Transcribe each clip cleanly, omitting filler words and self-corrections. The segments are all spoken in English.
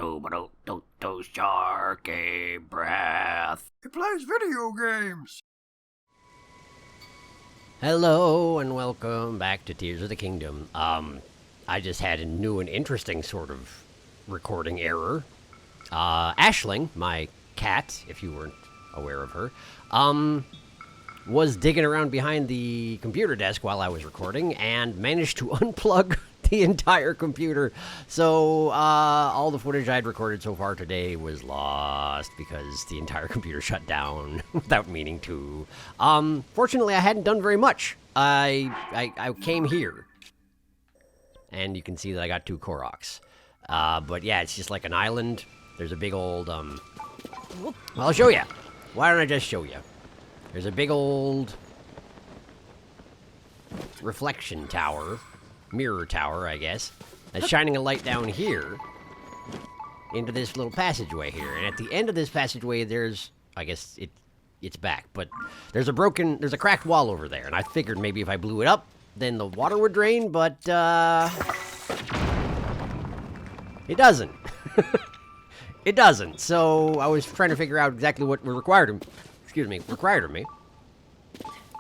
SharkyBreath. He plays video games. Hello and welcome back to Tears of the Kingdom. I just had a new and interesting sort of recording error. Aisling, my cat, if you weren't aware of her, was digging around behind the computer desk while I was recording and managed to unplug the entire computer. So all the footage I'd recorded so far today was lost because the entire computer shut down without meaning to. Fortunately, I hadn't done very much. I came here, and you can see that I got 2 Koroks. But yeah, it's just like an island. There's a big old, well, I'll show you. Why don't I just show you? There's a big old reflection tower, mirror tower, I guess, that's shining a light down here into this little passageway here. And at the end of this passageway, there's, I guess it's back, but there's a cracked wall over there. And I figured maybe if I blew it up, then the water would drain, but it doesn't. It doesn't. So I was trying to figure out exactly what required of me.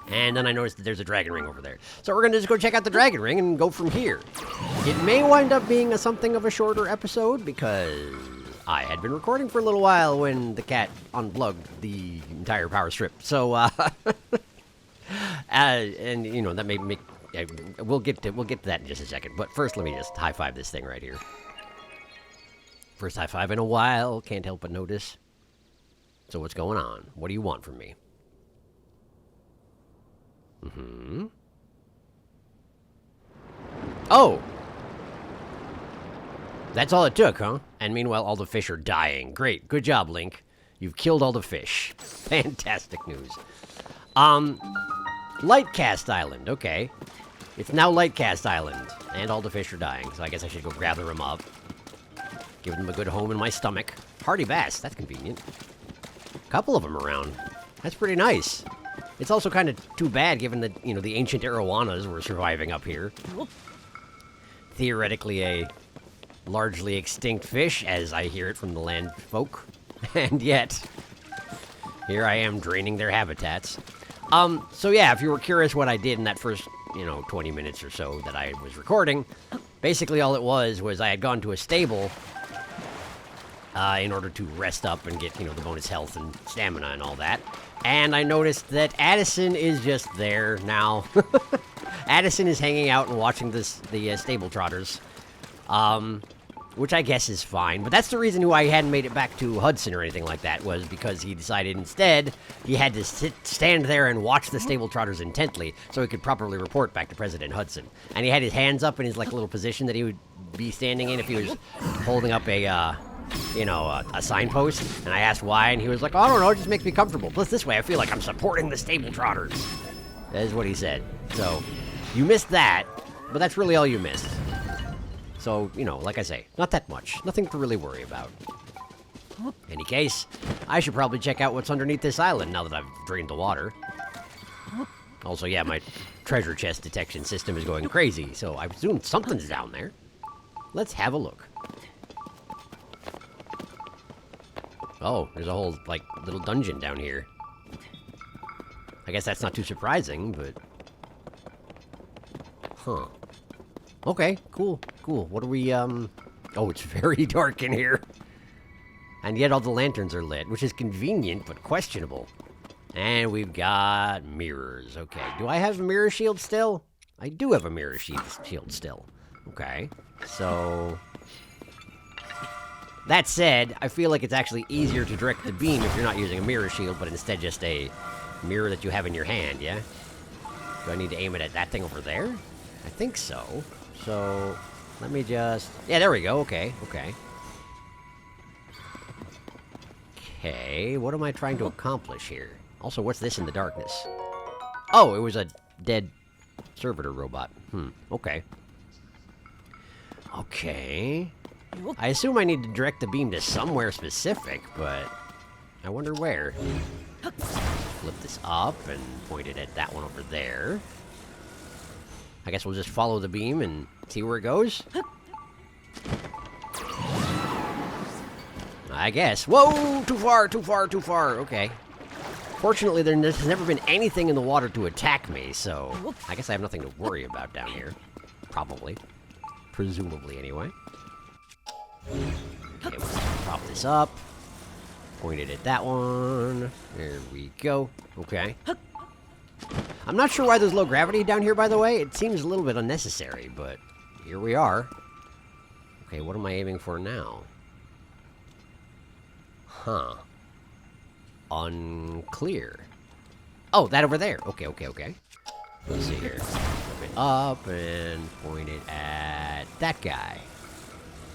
And then I noticed that there's a dragon ring over there. So we're going to just go check out the dragon ring and go from here. It may wind up being something of a shorter episode because I had been recording for a little while when the cat unplugged the entire power strip. So, and you know, that may make, we'll get to that in just a second. But first, let me just high five this thing right here. First high five in a while, can't help but notice. So what's going on? What do you want from me? Oh! That's all it took, huh? And meanwhile, all the fish are dying. Great. Good job, Link. You've killed all the fish. Fantastic news. Lightcast Island. Okay. It's now Lightcast Island. And all the fish are dying, so I guess I should go gather them up. Give them a good home in my stomach. Hardy bass. That's convenient. A couple of them around. That's pretty nice. It's also kind of too bad given that, you know, the ancient arowanas were surviving up here. Theoretically a largely extinct fish, as I hear it from the land folk. And yet, here I am draining their habitats. So yeah, if you were curious what I did in that first, 20 minutes or so that I was recording, basically all it was I had gone to a stable in order to rest up and get, the bonus health and stamina and all that. And I noticed that Addison is just there now. Addison is hanging out and watching the stable trotters, which I guess is fine. But that's the reason why he hadn't made it back to Hudson or anything like that, was because he decided instead he had to stand there and watch the stable trotters intently so he could properly report back to President Hudson. And he had his hands up in his little position that he would be standing in if he was holding up a signpost, and I asked why, and he was like, I don't know, it just makes me comfortable. Plus, this way, I feel like I'm supporting the stable trotters. That is what he said. So, you missed that, but that's really all you missed. So, like I say, not that much. Nothing to really worry about. In any case, I should probably check out what's underneath this island now that I've drained the water. Also, yeah, my treasure chest detection system is going crazy, so I presume something's down there. Let's have a look. Oh, there's a whole, little dungeon down here. I guess that's not too surprising, but... Huh. Okay, cool. What are we, Oh, it's very dark in here. And yet all the lanterns are lit, which is convenient, but questionable. And we've got mirrors. Okay, do I have a mirror shield still? I do have a mirror shield still. Okay, so... That said, I feel like it's actually easier to direct the beam if you're not using a mirror shield, but instead just a mirror that you have in your hand, yeah? Do I need to aim it at that thing over there? I think so. So, let me just... Yeah, there we go. Okay. Okay, what am I trying to accomplish here? Also, what's this in the darkness? Oh, it was a dead servitor robot. Okay. Okay. I assume I need to direct the beam to somewhere specific, but I wonder where. Flip this up and point it at that one over there. I guess we'll just follow the beam and see where it goes. I guess. Whoa! Too far, too far, too far. Okay. Fortunately, there's never been anything in the water to attack me, so I guess I have nothing to worry about down here. Probably. Presumably, anyway. Okay, let's prop this up. Point it at that one. There we go. Okay. I'm not sure why there's low gravity down here, by the way. It seems a little bit unnecessary, but here we are. Okay, what am I aiming for now? Huh. Unclear. Oh, that over there. Okay, okay, okay. Let's see here. Flip it up and point it at that guy.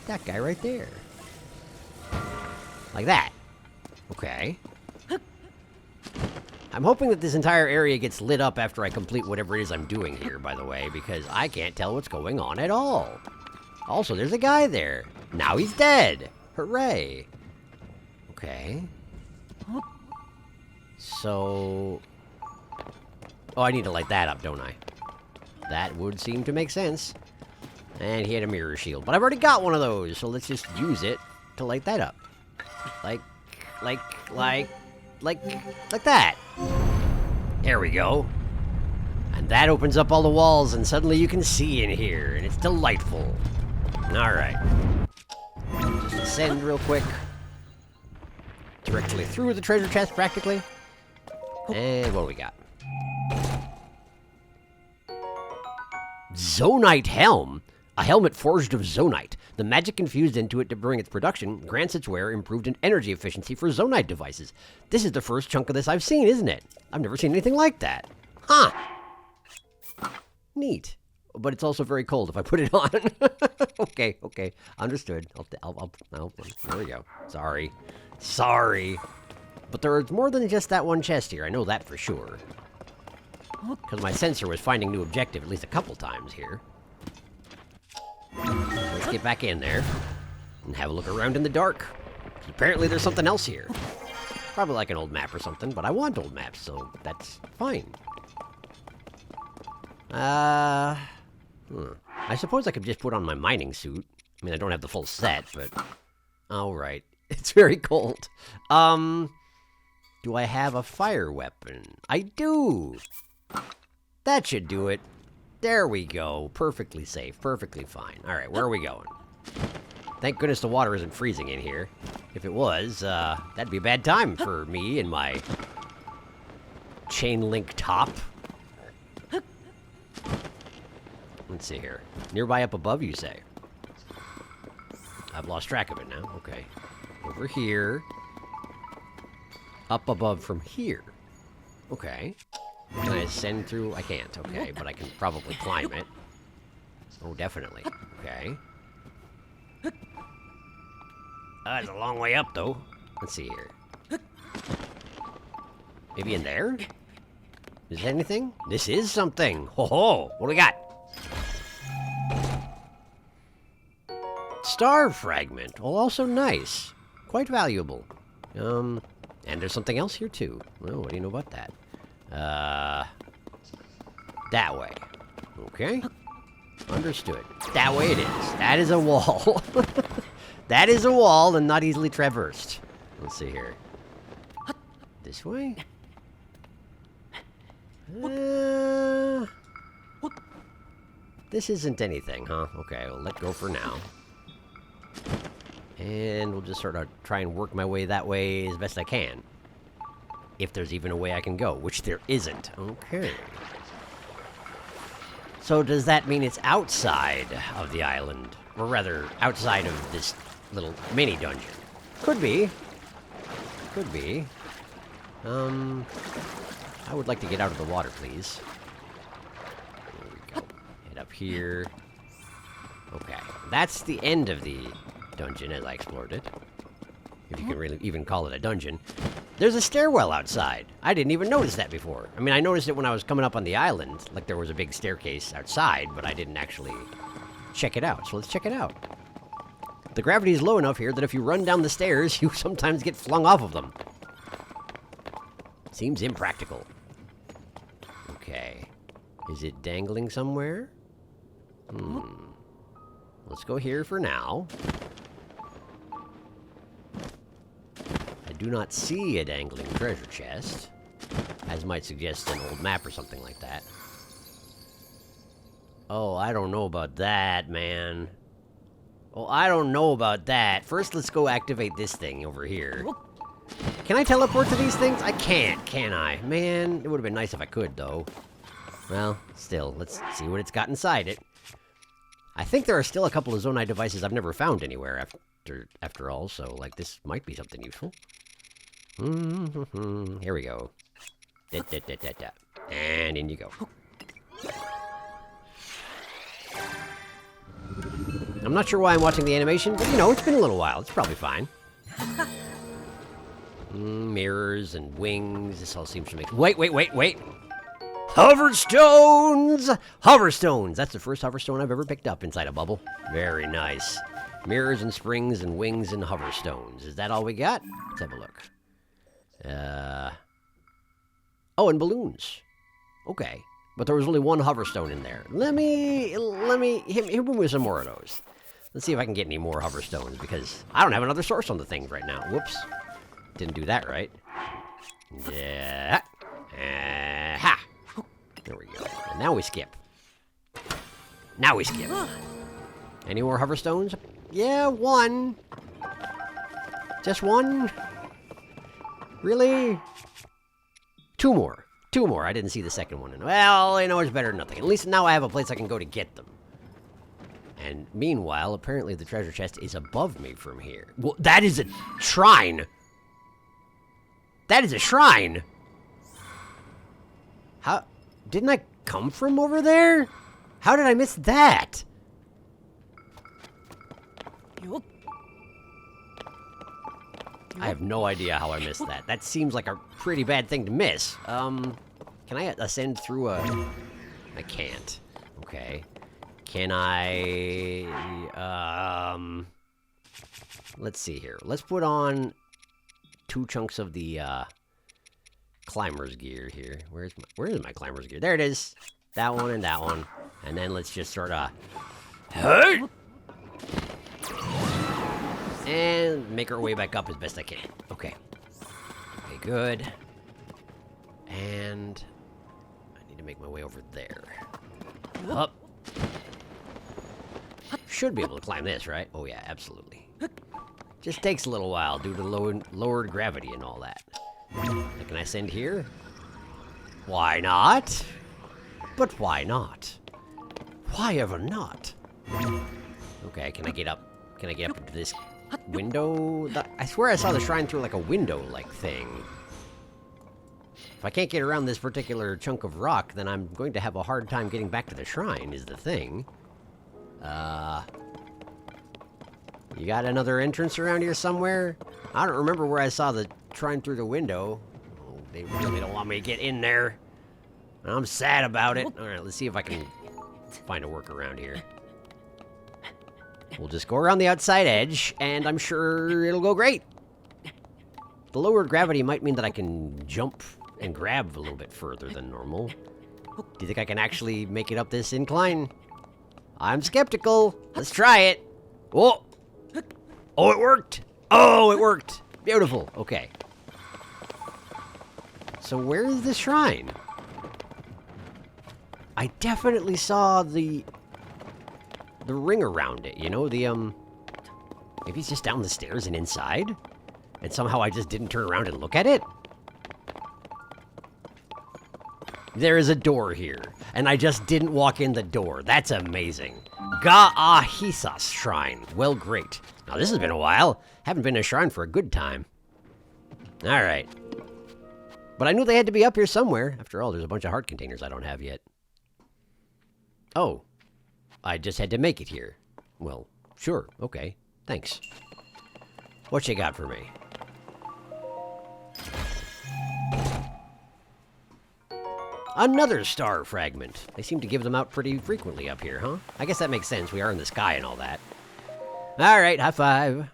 That guy right there. Like that. Okay. I'm hoping that this entire area gets lit up after I complete whatever it is I'm doing here, by the way, because I can't tell what's going on at all. Also, there's a guy there. Now he's dead. Hooray. Okay. So... Oh, I need to light that up, don't I? That would seem to make sense. And he had a mirror shield. But I've already got one of those, so let's just use it to light that up. Like that. There we go. And that opens up all the walls, and suddenly you can see in here, and it's delightful. Alright. Just ascend real quick. Directly through the treasure chest, practically. And what do we got? Zonite Helm. A helmet forged of zonite. The magic infused into it during its production grants its wearer improved energy efficiency for zonite devices. This is the first chunk of this I've seen, isn't it? I've never seen anything like that. Huh. Neat. But it's also very cold if I put it on. Okay, okay. Understood. I'll, there we go. Sorry. But there's more than just that one chest here. I know that for sure. Because my sensor was finding new objective at least a couple times here. Let's get back in there and have a look around in the dark. Apparently there's something else here. Probably like an old map or something, but I want old maps, so that's fine. I suppose I could just put on my mining suit. I mean, I don't have the full set, but... Alright. It's very cold. Do I have a fire weapon? I do! That should do it. There we go. Perfectly safe. Perfectly fine. Alright, where are we going? Thank goodness the water isn't freezing in here. If it was, that'd be a bad time for me and my chain link top. Let's see here. Nearby up above, you say? I've lost track of it now. Okay. Over here. Up above from here. Okay. Can I ascend through? I can't. Okay, but I can probably climb it. Oh, definitely. Okay. It's a long way up, though. Let's see here. Maybe in there? Is there anything? This is something. Ho ho! What do we got? Star fragment. Well, also nice. Quite valuable. And there's something else here, too. Well, what do you know about that? That way. Okay. Understood. That way it is. That is a wall. That is a wall and not easily traversed. Let's see here. This way? This isn't anything, huh? Okay, we'll let go for now. And we'll just sort of try and work my way that way as best I can. If there's even a way I can go, which there isn't. Okay. So does that mean it's outside of the island? Or rather, outside of this little mini dungeon? Could be. Could be. I would like to get out of the water, please. There we go. Head up here. Okay. That's the end of the dungeon as I explored it. If you can really even call it a dungeon. There's a stairwell outside. I didn't even notice that before. I mean, I noticed it when I was coming up on the island. Like there was a big staircase outside, but I didn't actually check it out. So let's check it out. The gravity is low enough here that if you run down the stairs, you sometimes get flung off of them. Seems impractical. Okay. Is it dangling somewhere? Let's go here for now. do not see a dangling treasure chest, as might suggest an old map or something like that. Oh, I don't know about that, man. Oh, I don't know about that. First, let's go activate this thing over here. Can I teleport to these things? I can't, can I? Man, it would have been nice if I could, though. Well, still, let's see what it's got inside it. I think there are still a couple of Zonai devices I've never found anywhere after all, so, like, this might be something useful. Here we go. And in you go. I'm not sure why I'm watching the animation, but, you know, it's been a little while. It's probably fine. Mirrors and wings. This all seems to make... Wait! Hoverstones! Hoverstones! That's the first hoverstone I've ever picked up inside a bubble. Very nice. Mirrors and springs and wings and hoverstones. Is that all we got? Let's have a look. Oh, and balloons. Okay. But there was only one hoverstone in there. Let me hit me with some more of those. Let's see if I can get any more hoverstones, because I don't have another source on the thing right now. Whoops. Didn't do that right. Yeah. Ha! There we go. And now we skip. Now we skip. Any more hoverstones? Yeah, one. Just one? Really? Two more. Two more. I didn't see the second one. Well, you know, it's better than nothing. At least now I have a place I can go to get them. And meanwhile, apparently the treasure chest is above me from here. Well, that is a shrine. That is a shrine. How? Didn't I come from over there? How did I miss that? I have no idea how I missed that. That seems like a pretty bad thing to miss. Can I ascend through a... I can't. Okay. Can I... Let's see here. Let's put on 2 chunks of the, climber's gear here. Where is my climber's gear? There it is. That one and that one. And then let's just sort of... Hey! And make our way back up as best I can. Okay. Okay, good. And I need to make my way over there. Up. Should be able to climb this, right? Oh yeah, absolutely. Just takes a little while due to lowered gravity and all that. Can I ascend here? Why not? But why not? Why ever not? Okay, can I get up? Can I get up into this window? I swear I saw the shrine through like a window-like thing. If I can't get around this particular chunk of rock, then I'm going to have a hard time getting back to the shrine, is the thing. You got another entrance around here somewhere? I don't remember where I saw the shrine through the window. Oh, they really don't want me to get in there. I'm sad about it. Alright, let's see if I can find a workaround here. We'll just go around the outside edge, and I'm sure it'll go great. The lowered gravity might mean that I can jump and grab a little bit further than normal. Do you think I can actually make it up this incline? I'm skeptical. Let's try it. Oh! Oh, it worked! Oh, it worked! Beautiful. Okay. So where is the shrine? I definitely saw the ring around it, you know, maybe it's just down the stairs and inside? And somehow I just didn't turn around and look at it? There is a door here, and I just didn't walk in the door. That's amazing. Ga-Ahisas Shrine. Well, great. Now, this has been a while. Haven't been to a shrine for a good time. Alright. But I knew they had to be up here somewhere. After all, there's a bunch of heart containers I don't have yet. Oh. I just had to make it here. Well, sure. Okay. Thanks. What you got for me? Another star fragment. They seem to give them out pretty frequently up here, huh? I guess that makes sense. We are in the sky and all that. Alright, high five.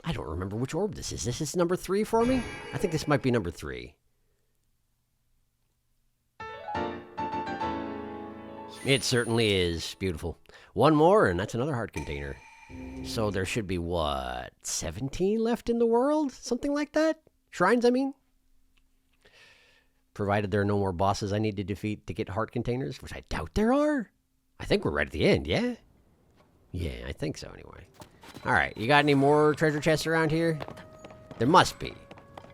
I don't remember which orb this is. This is number 3 for me? I think this might be number 3. It certainly is. Beautiful. One more, and that's another heart container. So there should be, what, 17 left in the world? Something like that? Shrines, I mean? Provided there are no more bosses I need to defeat to get heart containers, which I doubt there are. I think we're right at the end, yeah? Yeah, I think so anyway. Alright, you got any more treasure chests around here? There must be.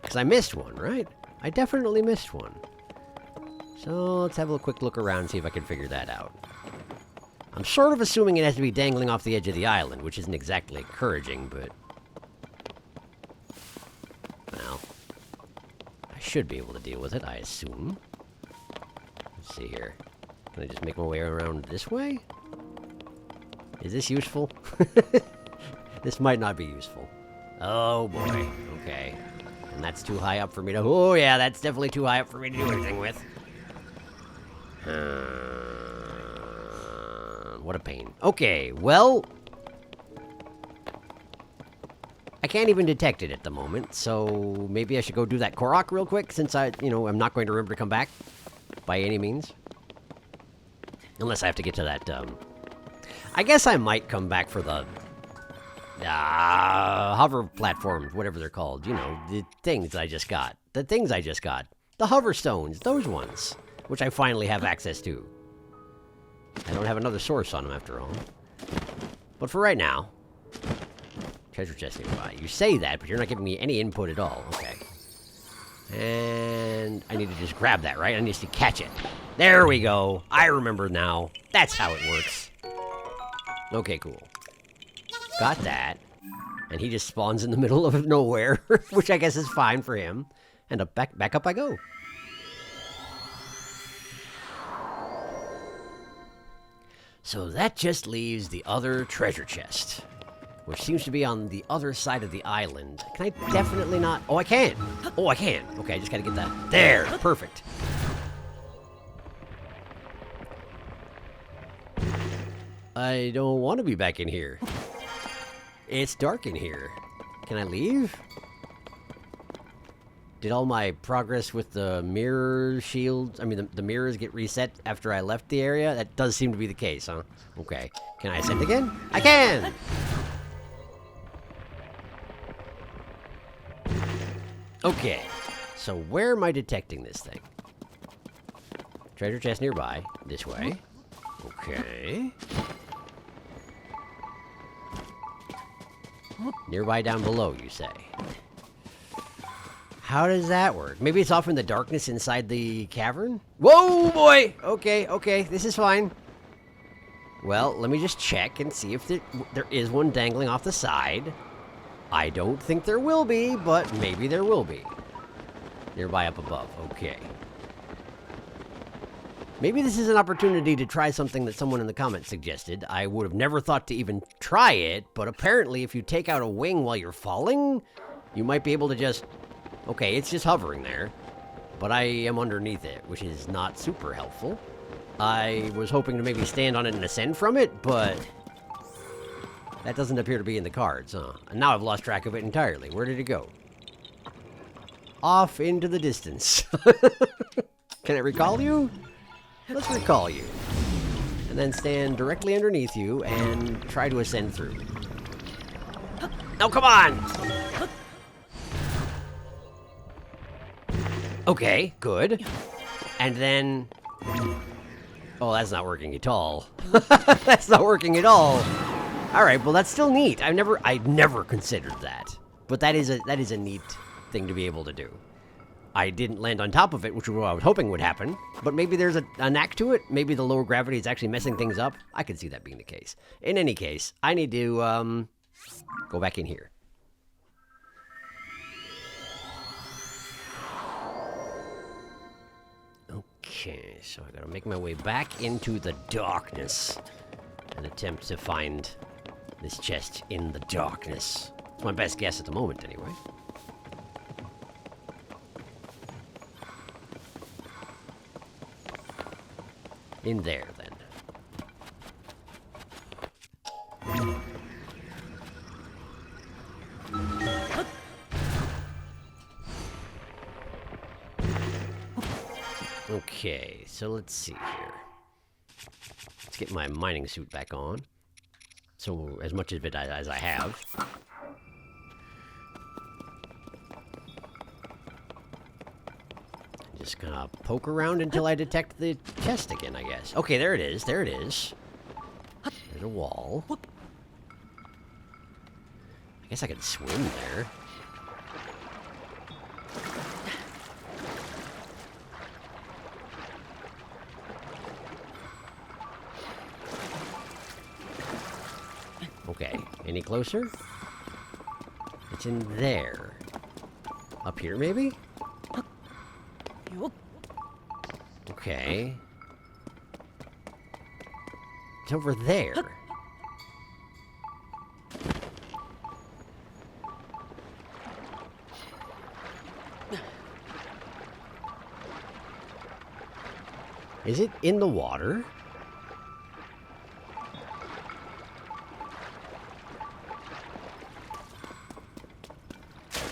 Because I missed one, right? I definitely missed one. So let's have a quick look around and see if I can figure that out. I'm sort of assuming it has to be dangling off the edge of the island, which isn't exactly encouraging, but... well, I should be able to deal with it, I assume. Let's see here. Can I just make my way around this way? Is this useful? This might not be useful. Oh boy, okay. And that's too high up for me to... oh yeah, that's definitely too high up for me to do anything with. What a pain. Okay, well... I can't even detect it at the moment, so maybe I should go do that Korok real quick, since I'm not going to remember to come back by any means. Unless I have to get to that, I guess I might come back for the... hover platforms, whatever they're called. You know, the things I just got. The things I just got. The hover stones, those ones. Which I finally have access to. I don't have another source on them after all. But for right now... treasure chest nearby. You say that, but you're not giving me any input at all. Okay. And I need to just grab that, right? I need to catch it. There we go. I remember now. That's how it works. Okay, cool. Got that. And he just spawns in the middle of nowhere, which I guess is fine for him. And back up I go. So that just leaves the other treasure chest, which seems to be on the other side of the island. Can I definitely not... oh, I can! Oh, I can! Okay, I just gotta get that. There! Perfect. I don't want to be back in here. It's dark in here. Can I leave? Did all my progress with the mirror shields... I mean, the mirrors get reset after I left the area? That does seem to be the case, huh? Okay. Can I ascend again? I can! Okay. So where am I detecting this thing? Treasure chest nearby. This way. Okay. Nearby down below, you say? How does that work? Maybe it's off in the darkness inside the cavern? Whoa, boy! Okay, this is fine. Well, let me just check and see if there is one dangling off the side. I don't think there will be, but maybe there will be. Nearby up above, okay. Maybe this is an opportunity to try something that someone in the comments suggested. I would have never thought to even try it, but apparently if you take out a wing while you're falling, you might be able to just... okay, it's just hovering there, but I am underneath it, which is not super helpful. I was hoping to maybe stand on it and ascend from it, but that doesn't appear to be in the cards, huh? And now I've lost track of it entirely. Where did it go? Off into the distance. Can it recall you? Let's recall you. And then stand directly underneath you and try to ascend through. Oh, come on! Okay, good. And then... oh, that's not working at all. That's not working at all. Alright, well that's still neat. I've never considered that. But that is a neat thing to be able to do. I didn't land on top of it, which is what I was hoping would happen. But maybe there's a knack to it. Maybe the lower gravity is actually messing things up. I could see that being the case. In any case, I need to go back in here. Okay, so I gotta make my way back into the darkness and attempt to find this chest in the darkness. It's my best guess at the moment, anyway. In there, then. Okay, so let's see here. Let's get my mining suit back on. so as much of it as I have. Just gonna poke around until I detect the chest again, I guess. Okay, there it is. There it is. There's a wall. I guess I could swim there. Okay, any closer? It's in there. Up here, maybe? Okay. It's over there. Is it in the water?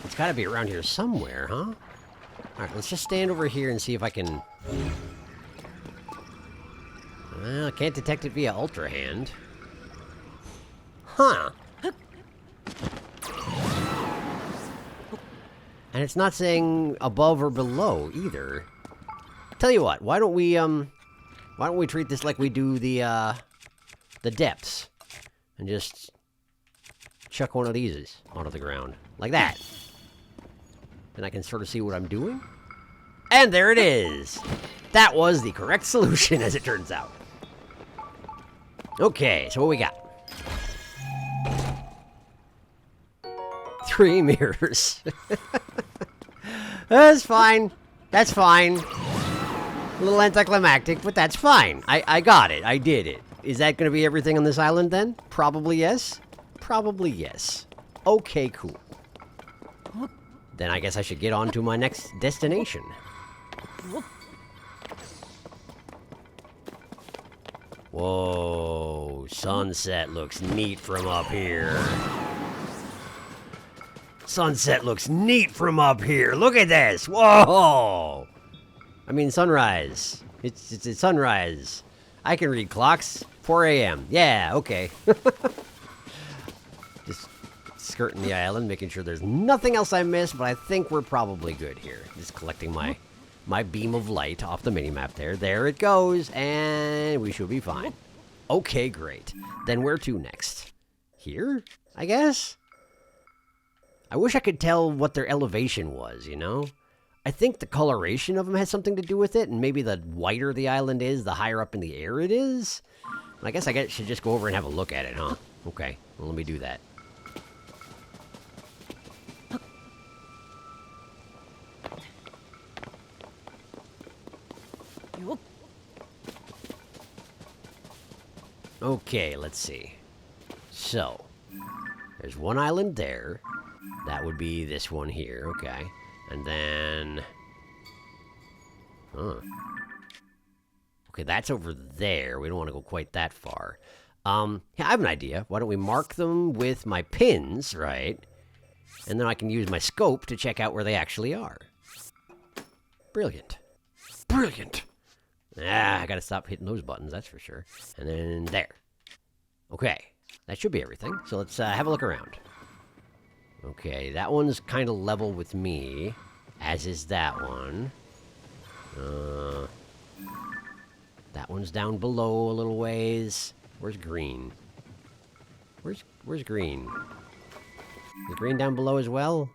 It's gotta be around here somewhere, huh? Alright, let's just stand over here and see if I can... Well, I can't detect it via Ultra Hand. Huh. And it's not saying above or below, either. Tell you what, why don't we treat this like we do the depths? And just chuck one of these onto the ground. Like that. Then I can sort of see what I'm doing. And there it is! That was the correct solution, as it turns out. Okay, so what we got? 3 mirrors. That's fine. That's fine. A little anticlimactic, but that's fine. I got it. I did it. Is that going to be everything on this island, then? Probably yes. Probably yes. Okay, cool. Then I guess I should get on to my next destination. Whoa, sunset looks neat from up here. Sunset looks neat from up here. Look at this. Whoa. I mean, sunrise. It's sunrise. I can read clocks. 4 a.m. Yeah, okay. Just skirting the island, making sure there's nothing else I missed, but I think we're probably good here. Just collecting my beam of light off the minimap there. There it goes, and we should be fine. Okay, great. Then where to next? Here, I guess? I wish I could tell what their elevation was, you know? I think the coloration of them has something to do with it, and maybe the whiter the island is, the higher up in the air it is. I guess I should just go over and have a look at it, huh? Okay, well, let me do that. Okay, let's see. So, there's one island there. That would be this one here, okay. And then... Huh. Okay, that's over there. We don't want to go quite that far. Yeah, I have an idea. Why don't we mark them with my pins, right? And then I can use my scope to check out where they actually are. Brilliant. Brilliant! Ah, I gotta stop hitting those buttons, that's for sure. And then there. Okay, that should be everything. So let's have a look around. Okay, that one's kind of level with me, as is that one. That one's down below a little ways. Where's green? Where's green? Is green down below as well?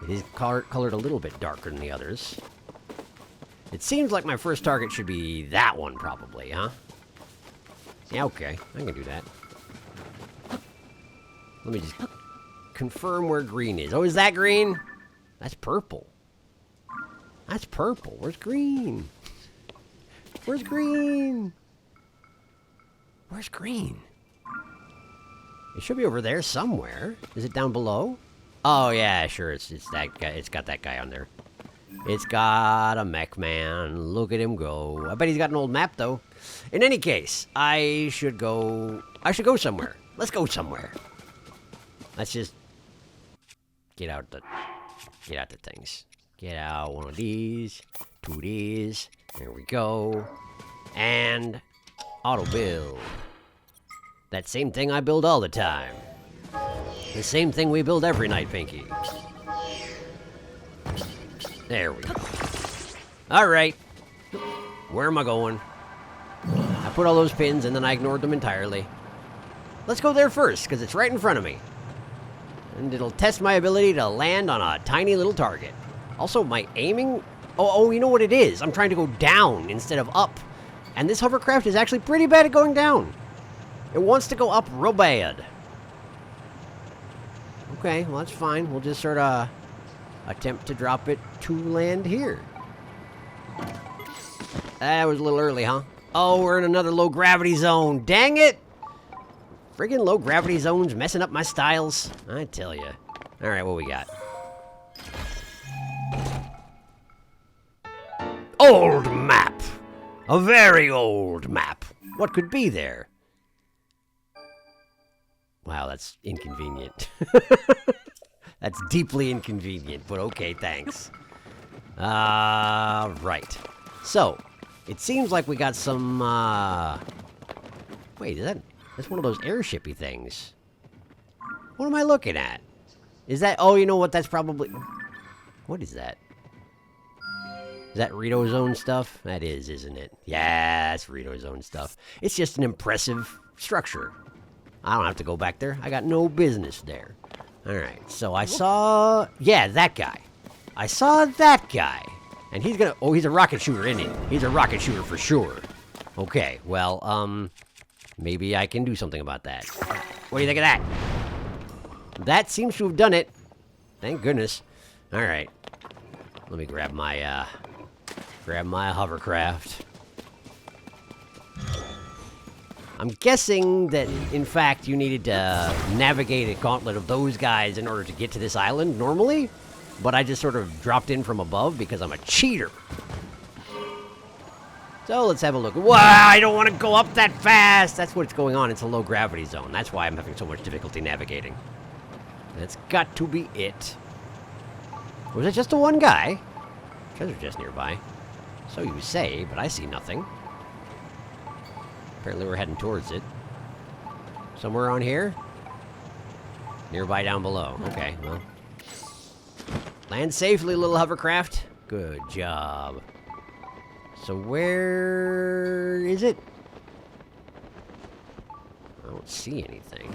It is colored a little bit darker than the others. It seems like my first target should be that one, probably, huh? Yeah, okay. I can do that. Let me just confirm where green is. Oh, is that green? That's purple. That's purple. Where's green? Where's green? Where's green? It should be over there somewhere. Is it down below? Oh, yeah, sure. It's that guy. It's got that guy on there. It's got a mech man. Look at him go. I bet he's got an old map, though. In any case, I should go somewhere. Let's go somewhere. Let's just get out the things. Get out one of these, 2 of these. There we go. And auto build. That same thing I build all the time. The same thing we build every night, Pinky. There we go. All right. Where am I going? I put all those pins and then I ignored them entirely. Let's go there first, because it's right in front of me. And it'll test my ability to land on a tiny little target. Also, my aiming... Oh, you know what it is? I'm trying to go down instead of up. And this hovercraft is actually pretty bad at going down. It wants to go up real bad. Okay, well, that's fine. We'll just sort of attempt to drop it to land here. That was a little early, huh? Oh, we're in another low gravity zone. Dang it! Friggin' low gravity zones messing up my styles. I tell ya. All right, what we got? Old map. A very old map. What could be there? Wow, that's inconvenient. That's deeply inconvenient, but okay, thanks. Right. So, it seems like we got some, Wait, that's one of those airshipy things. What am I looking at? Is that... Oh, you know what? That's probably... What is that? Is that Rito Zone stuff? That is, isn't it? Yeah, that's Rito Zone stuff. It's just an impressive structure. I don't have to go back there. I got no business there. Alright, so I saw... Yeah, that guy. I saw that guy. And he's gonna... Oh, he's a rocket shooter, isn't he? He's a rocket shooter for sure. Okay, well, maybe I can do something about that. What do you think of that? That seems to have done it. Thank goodness. Alright. Let me grab my hovercraft. I'm guessing that, in fact, you needed to navigate a gauntlet of those guys in order to get to this island normally, but I just sort of dropped in from above because I'm a cheater. So let's have a look. Wow, I don't want to go up that fast! That's what's going on. It's a low gravity zone. That's why I'm having so much difficulty navigating. That's got to be it. Was it just the one guy? Treasure chest nearby. So you say, but I see nothing. Apparently we're heading towards it. Somewhere on here? Nearby down below. Okay, well. Land safely, little hovercraft. Good job. So where is it? I don't see anything.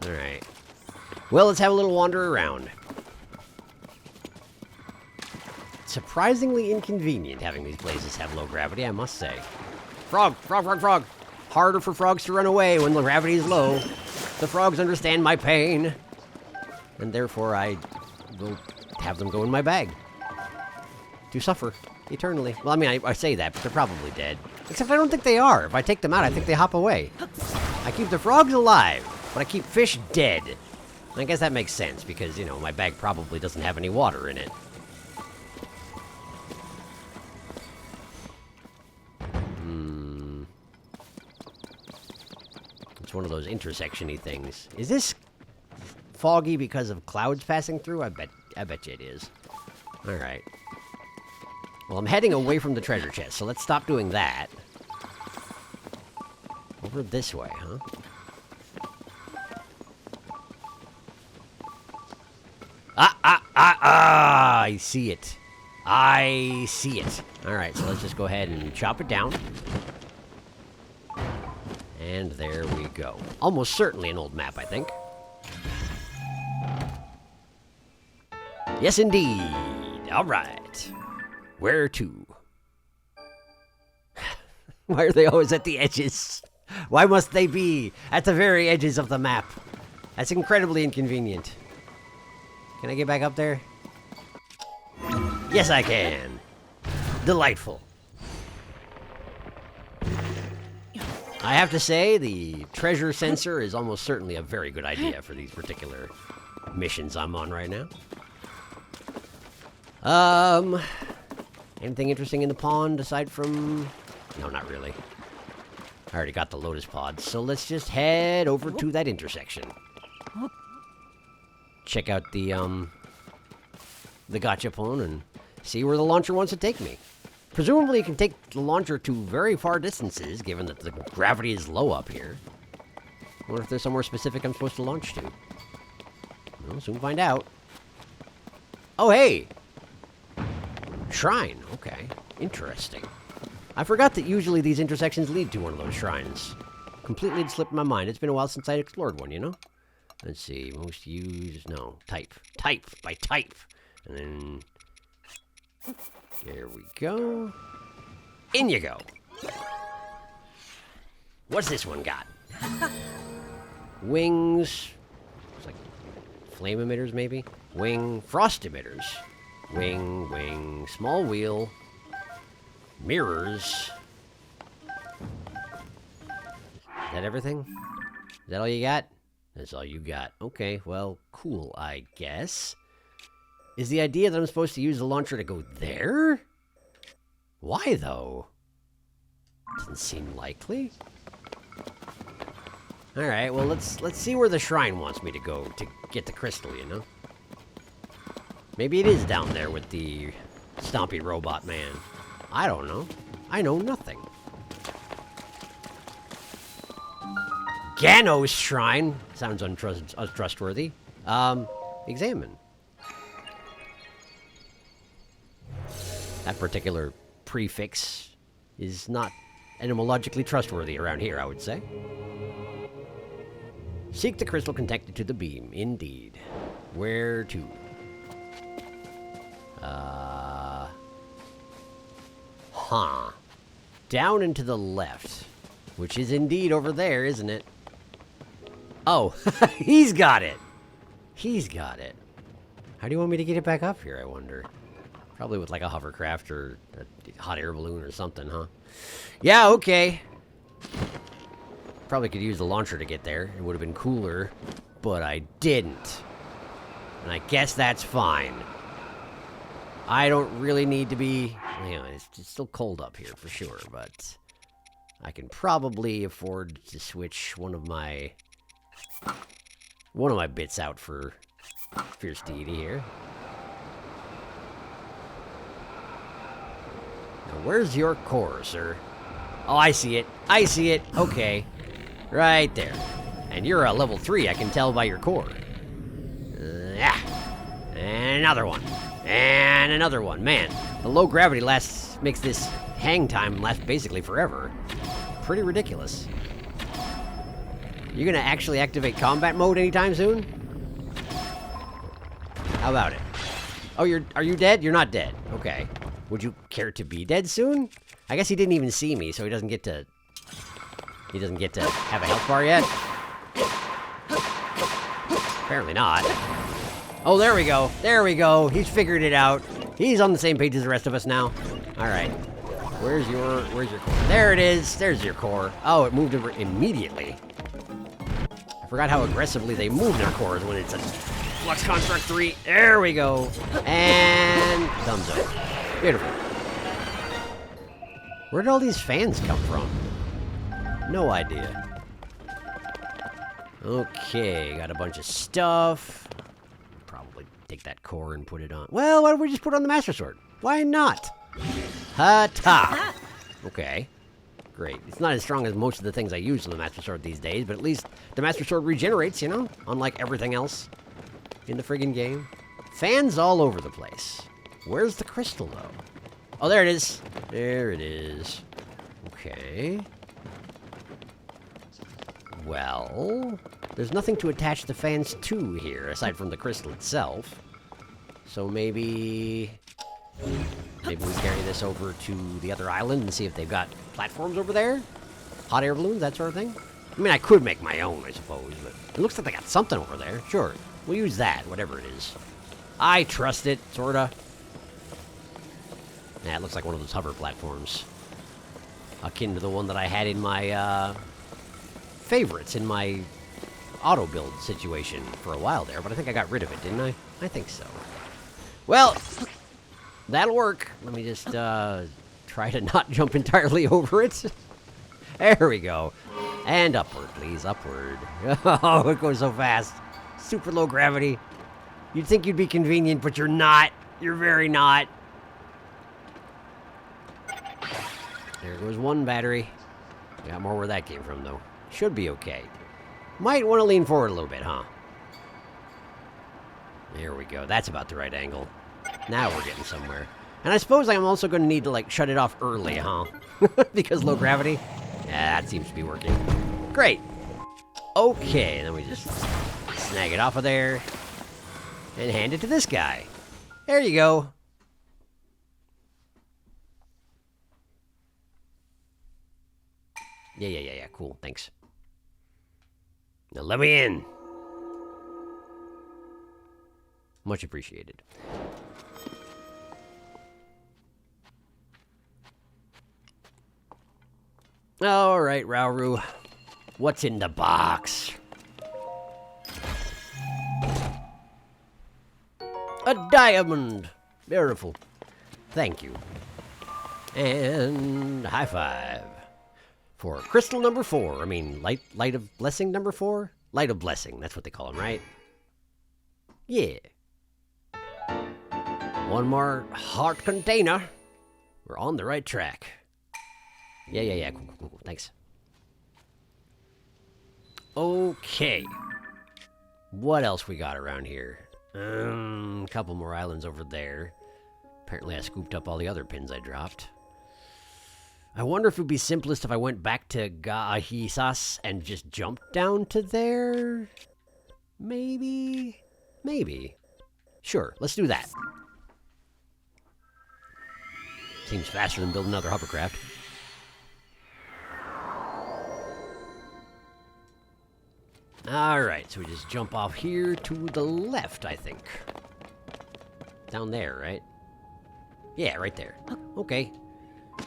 Alright. Well, let's have a little wander around. Surprisingly inconvenient having these places have low gravity, I must say. Frog! Frog, frog, frog! Harder for frogs to run away when the gravity is low. The frogs understand my pain. And therefore I will have them go in my bag. To suffer eternally. Well, I mean, I say that, but they're probably dead. Except I don't think they are. If I take them out, I think they hop away. I keep the frogs alive, but I keep fish dead. I guess that makes sense, because, you know, my bag probably doesn't have any water in it. It's one of those intersection-y things. Is this foggy because of clouds passing through? I bet you it is. Alright. Well, I'm heading away from the treasure chest, so let's stop doing that. Over this way, huh? I see it. I see it. Alright, so let's just go ahead and chop it down. And there we go. Almost certainly an old map, I think. Yes, indeed. Alright. Where to? Why are they always at the edges? Why must they be at the very edges of the map? That's incredibly inconvenient. Can I get back up there? Yes, I can. Delightful. I have to say, the treasure sensor is almost certainly a very good idea for these particular missions I'm on right now. Anything interesting in the pond aside from... No, not really. I already got the lotus pods, so let's just head over to that intersection. Check out the gachapon and see where the launcher wants to take me. Presumably you can take the launcher to very far distances, given that the gravity is low up here. wonder if there's somewhere specific I'm supposed to launch to. We'll soon find out. Oh, hey! Shrine. Okay. Interesting. I forgot that usually these intersections lead to one of those shrines. Completely slipped my mind. It's been a while since I explored one, you know? Let's see. Most used... No. Type. Type. By type. And then... There we go. In you go. What's this one got? Wings. It's like flame emitters, maybe? Wing. Frost emitters. Wing, wing. Small wheel. Mirrors. Is that everything? Is that all you got? That's all you got. Okay, well, cool, I guess. Is the idea that I'm supposed to use the launcher to go there? Why, though? Doesn't seem likely. Alright, well, let's see where the shrine wants me to go to get the crystal, you know? Maybe it is down there with the stompy robot man. I don't know. I know nothing. Ganos Shrine. Sounds untrustworthy. Examine. That particular prefix is not etymologically trustworthy around here, I would say. Seek the crystal connected to the beam. Indeed. Where to? Down and to the left. Which is indeed over there, isn't it? Oh, he's got it. He's got it. How do you want me to get it back up here, I wonder? Probably with like a hovercraft or a hot air balloon or something, huh? Yeah, okay. Probably could use the launcher to get there. It would have been cooler, but I didn't. And I guess that's fine. I don't really need to be... You know, it's still cold up here for sure, but... I can probably afford to switch one of my bits out for Fierce Deity here. Now, where's your core, sir? Oh, I see it. I see it. Okay. Right there. And you're a level 3, I can tell by your core. Yeah. And another one. And another one. Man, the low gravity makes this hang time last basically forever. Pretty ridiculous. You gonna actually activate combat mode anytime soon? How about it? Oh, are you dead? You're not dead. Okay. Would you care to be dead soon? I guess he didn't even see me, so he doesn't get to have a health bar yet. Apparently not. Oh, there we go. There we go. He's figured it out. He's on the same page as the rest of us now. All right. Where's your core? There it is. There's your core. Oh, it moved over immediately. I forgot how aggressively they move their cores when it's a Flux Construct 3. There we go. And thumbs up. Beautiful. Where did all these fans come from? No idea. Okay, got a bunch of stuff. Probably take that core and put it on. Well, why don't we just put it on the Master Sword? Why not? Ha-ta! Okay. Great. It's not as strong as most of the things I use on the Master Sword these days, but at least the Master Sword regenerates, you know? Unlike everything else in the friggin' game. Fans all over the place. Where's the crystal, though? Oh, there it is. There it is. Okay. Well, there's nothing to attach the fans to here, aside from the crystal itself. So maybe we carry this over to the other island and see if they've got platforms over there? Hot air balloons, that sort of thing? I mean, I could make my own, I suppose, but it looks like they got something over there. Sure, we'll use that, whatever it is. I trust it, sorta. Yeah, it looks like one of those hover platforms. Akin to the one that I had in my, favorites in my auto build situation for a while there, but I think I got rid of it, didn't I? I think so. Well, that'll work. Let me just try to not jump entirely over it. There we go. And upward, please. Upward. Oh, it goes so fast. Super low gravity. You'd think you'd be convenient, but you're not. You're very not. There goes one battery. Got more where that came from, though. Should be okay. Might want to lean forward a little bit, huh? There we go. That's about the right angle. Now we're getting somewhere. And I suppose I'm also going to need to, like, shut it off early, huh? Because low gravity? Yeah, that seems to be working. Great. Okay, then we just snag it off of there and hand it to this guy. There you go. Yeah, cool, thanks. Now let me in. Much appreciated. All right, Rauru. What's in the box? A diamond! Beautiful. Thank you. And high five. For crystal number 4. I mean, light of blessing number 4? Light of blessing, that's what they call them, right? Yeah. One more heart container. We're on the right track. Yeah. Cool. Thanks. Okay. What else we got around here? A couple more islands over there. Apparently I scooped up all the other pins I dropped. I wonder if it would be simplest if I went back to Gahisas and just jumped down to there? Maybe? Maybe. Sure, let's do that. Seems faster than building another hovercraft. Alright, so we just jump off here to the left, I think. Down there, right? Yeah, right there. Okay.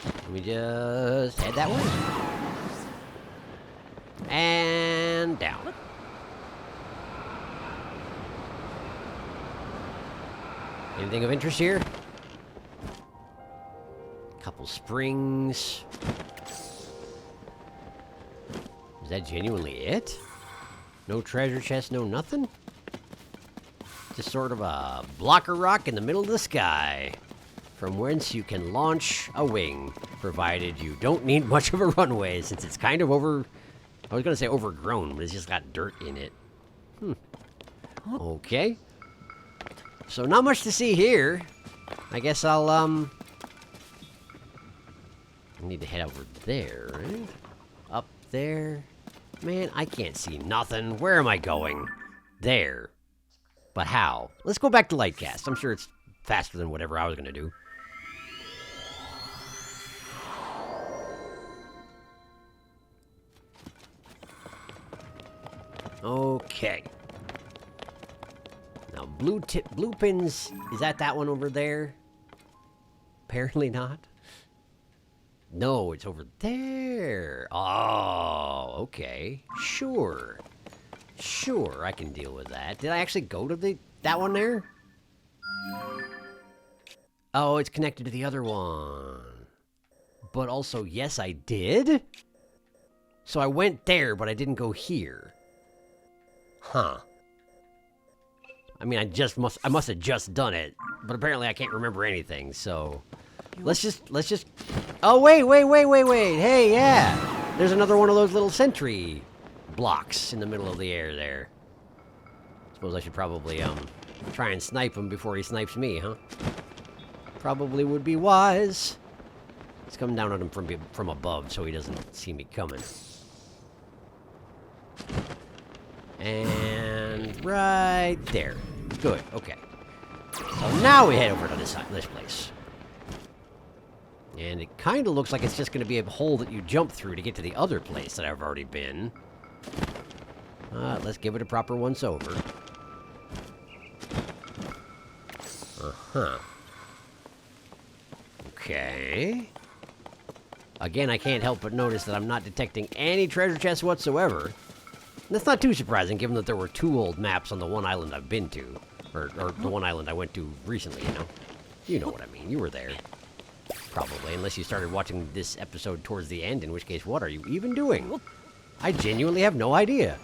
Let me just head that way. And down. Anything of interest here? Couple springs. Is that genuinely it? No treasure chest, no nothing? Just sort of a block of rock in the middle of the sky, from whence you can launch a wing, provided you don't need much of a runway, since it's kind of I was gonna say overgrown, but it's just got dirt in it. Okay. So not much to see here. I guess I'll, need to head over there, right? Up there. Man, I can't see nothing. Where am I going? There. But how? Let's go back to Lightcast. I'm sure it's faster than whatever I was gonna do. Okay. Now, blue pins, is that one over there? Apparently not. No, it's over there. Oh, okay. Sure. Sure, I can deal with that. Did I actually go to that one there? Oh, it's connected to the other one. But also, yes, I did? So I went there, but I didn't go here. Huh. I mean, I must have just done it, but apparently I can't remember anything, so let's just Oh, wait. Hey, yeah. There's another one of those little sentry blocks in the middle of the air there. Suppose I should probably try and snipe him before he snipes me, huh? Probably would be wise. Let's come down on him from above so he doesn't see me coming. And right there. Good, okay. So now we head over to this place. And it kind of looks like it's just going to be a hole that you jump through to get to the other place that I've already been. Let's give it a proper once-over. Uh-huh. Okay. Again, I can't help but notice that I'm not detecting any treasure chests whatsoever. That's not too surprising, given that there were 2 old maps on the one island I've been to. Or the one island I went to recently, you know? You know what I mean. You were there. Probably, unless you started watching this episode towards the end, in which case, what are you even doing? I genuinely have no idea.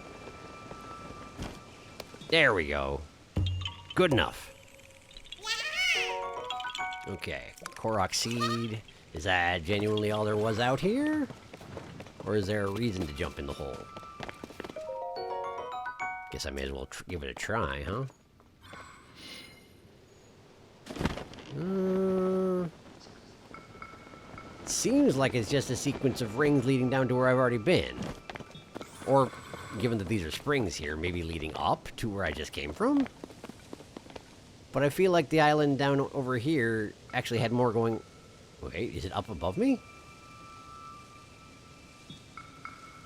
There we go. Good enough. Okay, Korok seed. Is that genuinely all there was out here? Or is there a reason to jump in the hole? Guess I may as well give it a try, huh? Seems like it's just a sequence of rings leading down to where I've already been. Or, given that these are springs here, maybe leading up to where I just came from? But I feel like the island down over here actually had more going... Wait, is it up above me?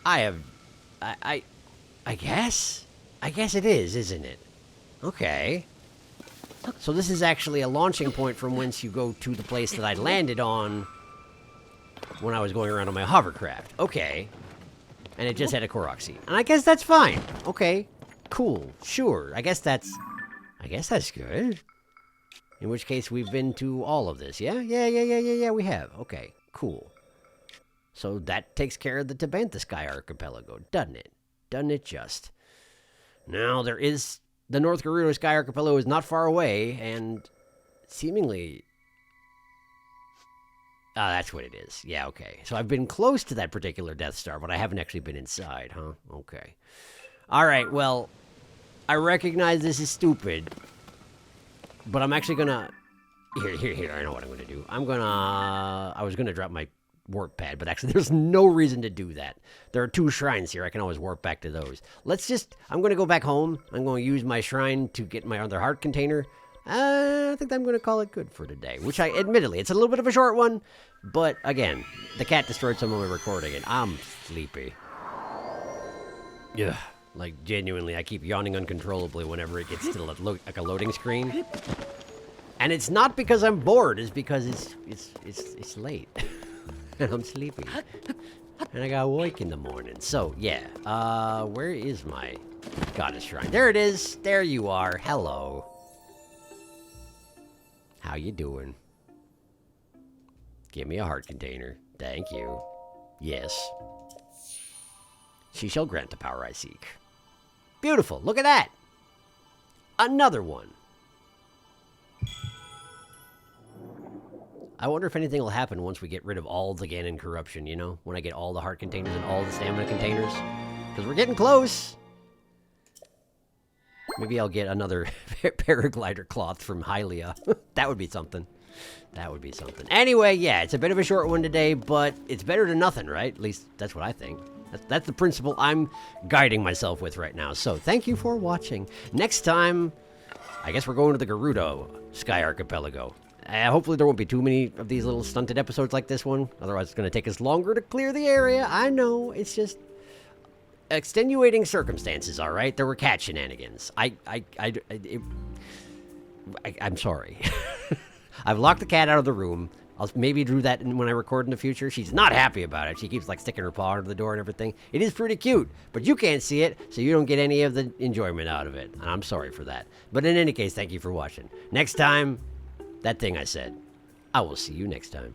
I guess? I guess it is, isn't it? Okay. So this is actually a launching point from whence you go to the place that I landed on when I was going around on my hovercraft. Okay. And it just had a Korok seed. And I guess that's fine. Okay. Cool. Sure. I guess that's good. In which case we've been to all of this, yeah? Yeah, we have. Okay. Cool. So that takes care of the Tabantha Sky Archipelago, doesn't it? Doesn't it just? Now, there is... The North Gerudo Sky Archipelago is not far away, and seemingly... Ah, that's what it is. Yeah, okay. So I've been close to that particular Death Star, but I haven't actually been inside, huh? Okay. Alright, well, I recognize this is stupid, but I'm actually gonna... Here, I know what I'm gonna do. I was gonna drop my warp pad, but actually there's no reason to do that. There are 2 shrines here. I can always warp back to those. I'm going to go back home. I'm going to use my shrine to get my other heart container. I think I'm going to call it good for today, which admittedly, it's a little bit of a short one, but again, the cat destroyed some of my recording and I'm sleepy. Yeah, like genuinely, I keep yawning uncontrollably whenever it gets to like a loading screen. And it's not because I'm bored, it's because it's late. And I'm sleepy. And I got awake in the morning. So, yeah. Where is my goddess shrine? There it is. There you are. Hello. How you doing? Give me a heart container. Thank you. Yes. She shall grant the power I seek. Beautiful. Look at that. Another one. I wonder if anything will happen once we get rid of all the Ganon corruption, you know? When I get all the heart containers and all the stamina containers. Because we're getting close. Maybe I'll get another paraglider cloth from Hylia. That would be something. That would be something. Anyway, yeah, it's a bit of a short one today, but it's better than nothing, right? At least that's what I think. That's the principle I'm guiding myself with right now. So thank you for watching. Next time, I guess we're going to the Gerudo Sky Archipelago. Hopefully there won't be too many of these little stunted episodes like this one. Otherwise, it's going to take us longer to clear the area. I know. It's just extenuating circumstances, all right? There were cat shenanigans. I'm sorry. I've locked the cat out of the room. I'll maybe do that when I record in the future. She's not happy about it. She keeps, like, sticking her paw under the door and everything. It is pretty cute, but you can't see it, so you don't get any of the enjoyment out of it. And I'm sorry for that. But in any case, thank you for watching. Next time... That thing I said. I will see you next time.